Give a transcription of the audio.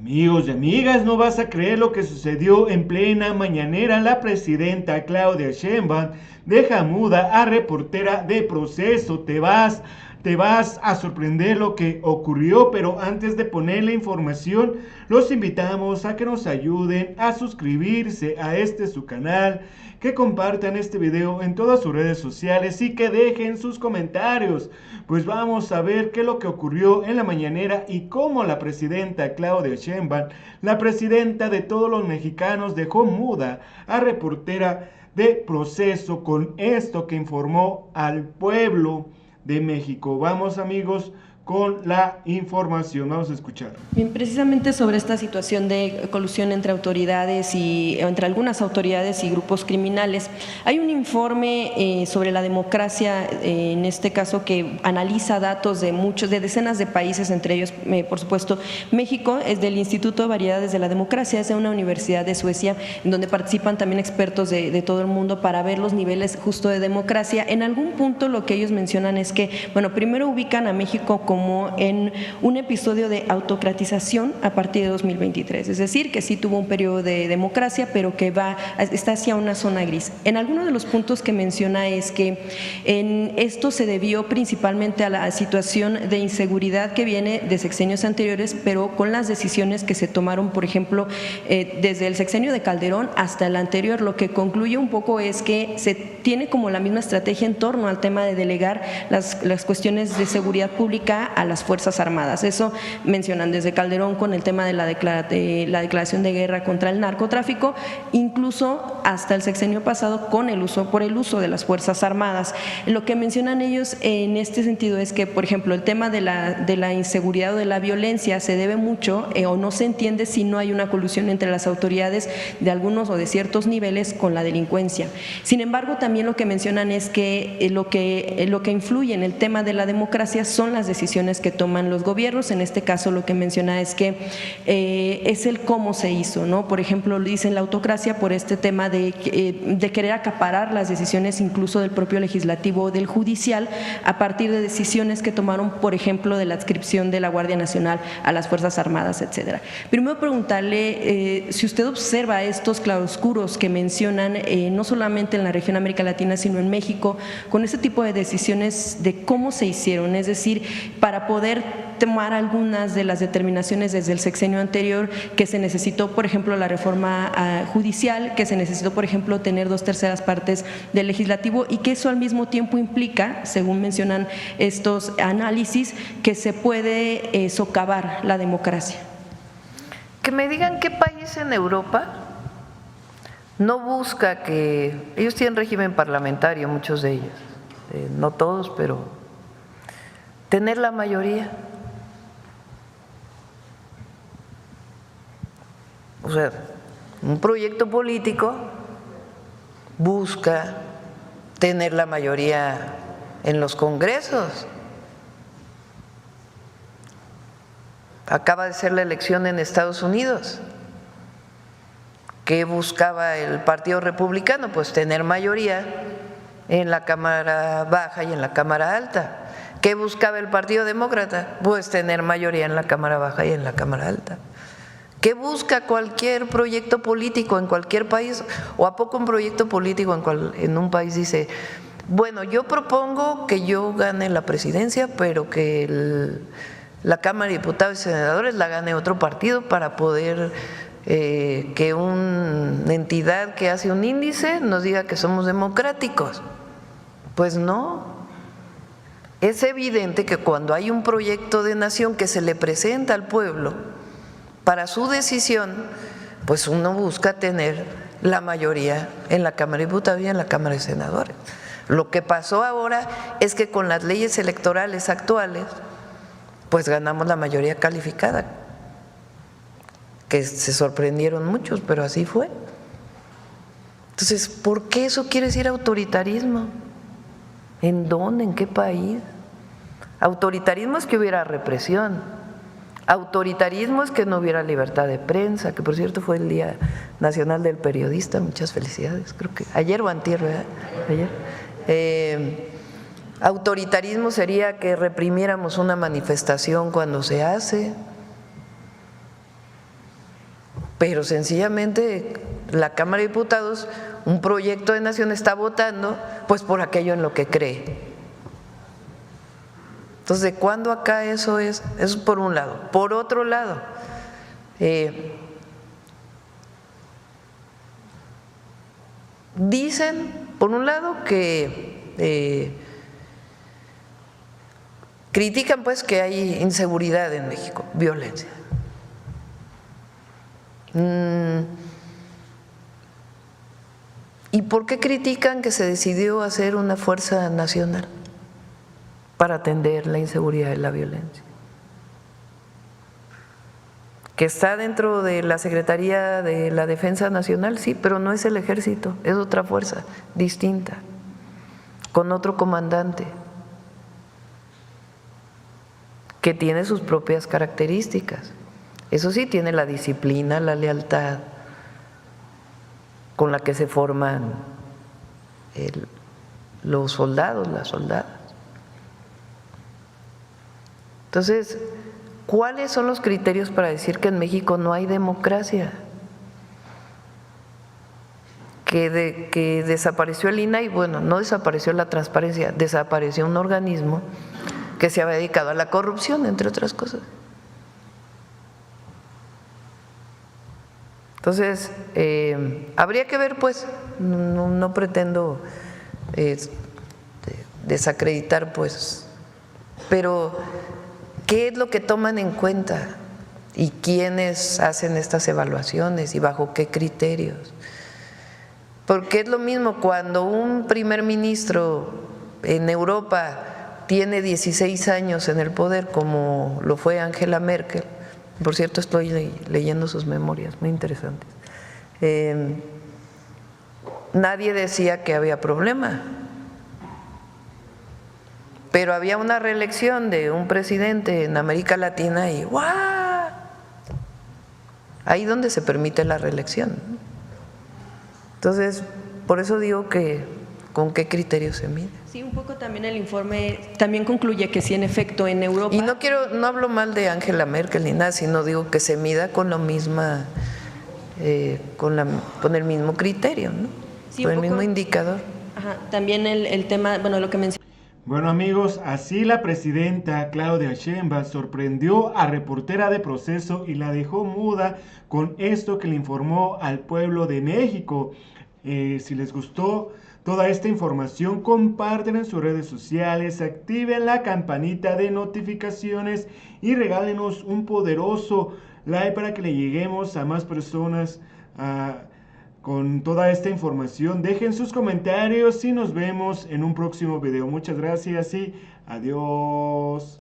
Amigos y amigas, no vas a creer lo que sucedió en plena mañanera. La presidenta Claudia Sheinbaum deja muda a reportera de Proceso. Te vas a sorprender lo que ocurrió, pero antes de poner la información, los invitamos a que nos ayuden a suscribirse a su canal, que compartan este video en todas sus redes sociales y que dejen sus comentarios. Pues vamos a ver qué es lo que ocurrió en la mañanera y cómo la presidenta Claudia Sheinbaum, la presidenta de todos los mexicanos, dejó muda a reportera de Proceso con esto que informó al pueblo de México. Vamos, amigos, con la información. Vamos a escuchar. Bien, precisamente sobre esta situación de colusión entre autoridades y entre algunas autoridades y grupos criminales, hay un informe sobre la democracia, en este caso, que analiza datos de decenas de países, entre ellos, por supuesto, México. Es del Instituto de Variedades de la Democracia, es de una universidad de Suecia, en donde participan también expertos de todo el mundo para ver los niveles justo de democracia. En algún punto lo que ellos mencionan es que, bueno, primero ubican a México como en un episodio de autocratización a partir de 2023, es decir, que sí tuvo un periodo de democracia, pero que está hacia una zona gris. En algunos de los puntos que menciona es que esto se debió principalmente a la situación de inseguridad que viene de sexenios anteriores, pero con las decisiones que se tomaron, por ejemplo, desde el sexenio de Calderón hasta el anterior. Lo que concluye un poco es que se tiene como la misma estrategia en torno al tema de delegar las cuestiones de seguridad pública a las Fuerzas Armadas. Eso mencionan desde Calderón con el tema de la declaración de guerra contra el narcotráfico, incluso hasta el sexenio pasado con el uso de las Fuerzas Armadas. Lo que mencionan ellos en este sentido es que, por ejemplo, el tema de la inseguridad o de la violencia se debe mucho o no se entiende si no hay una colusión entre las autoridades de algunos o de ciertos niveles con la delincuencia. Sin embargo, también lo que mencionan es que lo que influye en el tema de la democracia son las decisiones que toman los gobiernos. En este caso lo que menciona es que es el cómo se hizo, ¿no? Por ejemplo, dicen la autocracia por este tema de querer acaparar las decisiones incluso del propio legislativo o del judicial a partir de decisiones que tomaron, por ejemplo, de la adscripción de la Guardia Nacional a las Fuerzas Armadas, etcétera. Primero preguntarle si usted observa estos claroscuros que mencionan no solamente en la región América Latina, sino en México, con este tipo de decisiones de cómo se hicieron, es decir, para poder tomar algunas de las determinaciones desde el sexenio anterior, que se necesitó, por ejemplo, la reforma judicial, que se necesitó, por ejemplo, tener 2/3 partes del legislativo, y que eso al mismo tiempo implica, según mencionan estos análisis, que se puede socavar la democracia. Que me digan qué país en Europa no busca que… Ellos tienen régimen parlamentario, muchos de ellos, no todos, pero tener la mayoría. O sea, un proyecto político busca tener la mayoría en los congresos. Acaba de ser la elección en Estados Unidos. ¿Qué buscaba el Partido Republicano? Pues tener mayoría en la Cámara Baja y en la Cámara Alta. ¿Qué buscaba el Partido Demócrata? Pues tener mayoría en la Cámara Baja y en la Cámara Alta. ¿Qué busca cualquier proyecto político en cualquier país? ¿O a poco un proyecto político en un país dice, bueno, yo propongo que yo gane la presidencia, pero que la Cámara de Diputados y Senadores la gane otro partido para poder que una entidad que hace un índice nos diga que somos democráticos? Pues no. Es evidente que cuando hay un proyecto de nación que se le presenta al pueblo para su decisión, pues uno busca tener la mayoría en la Cámara de Diputados y en la Cámara de Senadores. Lo que pasó ahora es que con las leyes electorales actuales, pues ganamos la mayoría calificada, que se sorprendieron muchos, pero así fue. Entonces, ¿por qué eso quiere decir autoritarismo? ¿En dónde? ¿En qué país? Autoritarismo es que hubiera represión. Autoritarismo es que no hubiera libertad de prensa, que por cierto fue el Día Nacional del Periodista, muchas felicidades, creo que ayer o antier, ¿verdad? Ayer. Autoritarismo sería que reprimiéramos una manifestación cuando se hace. pero sencillamente la Cámara de Diputados, un proyecto de nación está votando pues por aquello en lo que cree. Entonces, ¿de cuándo acá eso es? Eso por un lado. Por otro lado, dicen, por un lado, que critican pues que hay inseguridad en México, violencia. ¿Y por qué critican que se decidió hacer una fuerza nacional para atender la inseguridad y la violencia? Que está dentro de la Secretaría de la Defensa Nacional, sí, pero no es el Ejército, es otra fuerza distinta, con otro comandante, que tiene sus propias características. Eso sí, tiene la disciplina, la lealtad con la que se forman los soldados, las soldadas. Entonces, ¿cuáles son los criterios para decir que en México no hay democracia? Que desapareció el INAI, bueno, no desapareció la transparencia, desapareció un organismo que se había dedicado a la corrupción, entre otras cosas. Entonces, habría que ver, pues, no pretendo desacreditar, pues, pero ¿qué es lo que toman en cuenta? ¿Y quiénes hacen estas evaluaciones? ¿Y bajo qué criterios? Porque es lo mismo cuando un primer ministro en Europa tiene 16 años en el poder, como lo fue Angela Merkel. Por cierto, estoy leyendo sus memorias, muy interesantes. Nadie decía que había problema, pero había una reelección de un presidente en América Latina y ¡guau! Ahí donde se permite la reelección. Entonces, por eso digo que ¿con qué criterio se mide? Sí, un poco también el informe también concluye que sí, en efecto, en Europa… Y no hablo mal de Angela Merkel ni nada, sino digo que se mida con lo misma, con el mismo criterio, ¿no? Sí, con el mismo indicador. Ajá, también el tema, bueno, lo que mencioné. Bueno amigos, así la presidenta Claudia Sheinbaum sorprendió a reportera de Proceso y la dejó muda con esto que le informó al pueblo de México. Si les gustó toda esta información, compártanla en sus redes sociales, activen la campanita de notificaciones y regálenos un poderoso like para que le lleguemos a más personas con toda esta información. Dejen sus comentarios y nos vemos en un próximo video. Muchas gracias y adiós.